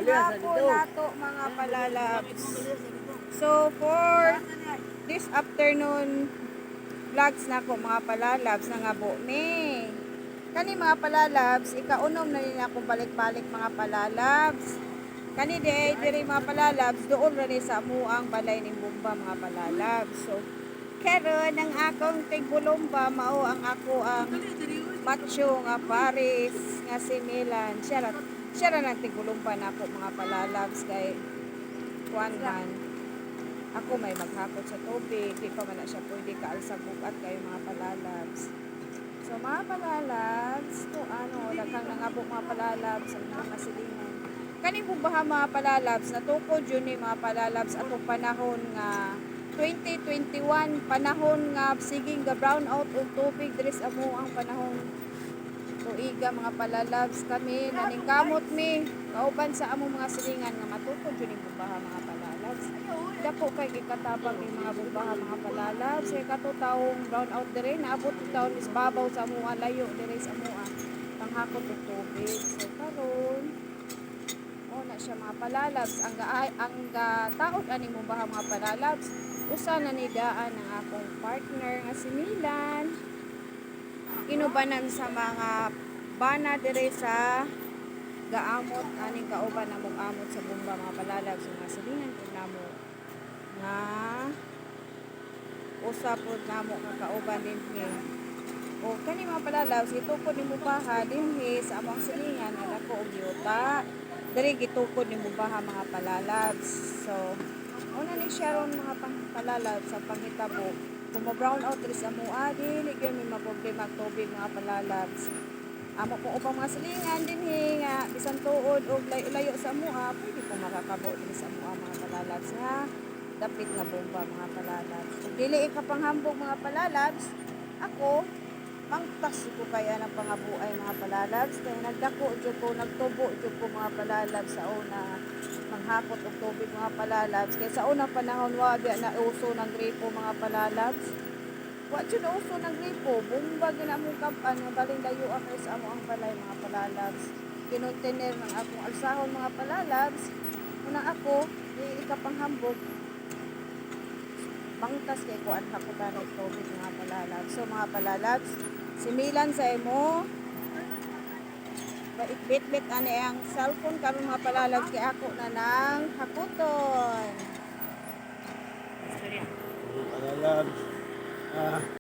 hapon nato mga palalabs. So for this afternoon vlogs na ko mga palalabs nangabo me. Kani mga palalabs, ikaunom na nila akong balik-balik mga palalabs. Kani diri mga palalabs, doon ra ni sa amuang balay ning Bumba mga palalabs. So karon ang akong tigbulomba mao ang ako ang macho nga Paris nga si Milan. Siya ra nang tigbulomba nako mga palalabs kay kuan man. Ako may maghakot sa tubig, di pa man na siya pwede kaalsa bugat kayo mga palalabs. So mga palalabs, to ano, daghang nangabok mga palalabs ang mga silingan. Kani Bumbaha mga palalabs, natukod yun ni mga palalabs atong panahon nga 2021, panahon nga siging ga brown out og tubig diri sa amo ang panahon tuiga mga palalabs kami naningkamot mi kauban sa among mga silingan nga matukod yun ni Bumbaha mga palalabs. Dako kay gikatabang ni mga Bumbaha mga palalabs kay katutawong brown out diri naabot taon is babaw sa amuha layo diri sa amuha panghakot og tubig. So karon na siya mga palalabs ang taod ani Bumbaha mga palalabs usa na ni daan ang akong partner nga si Milan inubanan sa mga bana dire sa gaamot aning kauban namong amot sa Bumba mga palalabs nga silingan kun namo nga usa pod namo nga kauban dinhi o kani mga palalabs gitukod ni Bumbaha dinhi sa among silingan nga dako og yuta diri gitukod ni Bumbaha mga palalabs. So una ni siya ron mga palalabs sa panghitabo kung ma-brown out diri sa amoa dili gyud may maproblema tubig mga palalabs. Amo po upang mga silingan dinhi nga bisan tuod og layo sa amoa pwede po makakabo diri sa amoa mga palalabs nga dapit nga Bumba mga palalabs. Ug dili ikapanghambog mga palalabs ako mangtas ko kaya ng pangabuay mga palalabs kaya nagdako jud ko nagtubo jud ko mga palalabs sa una manghakot og tubig mga palalabs kaya sa unang panahon wa na uso ng gripo mga palalabs wa jud na uso ng gripo Bumba gyud among kampan nga baling layo kay sa amo ang balay mga palalabs kinontainer ng akong alsahon mga palalabs una ako di ikapanghambog mangtas kay kuan hakutan og tubig mga palalabs. So mga palalabs si Milan sa imo bit-bit ani ang cellphone karon mga palalabs kay ako na nang hakuton. Palalabs.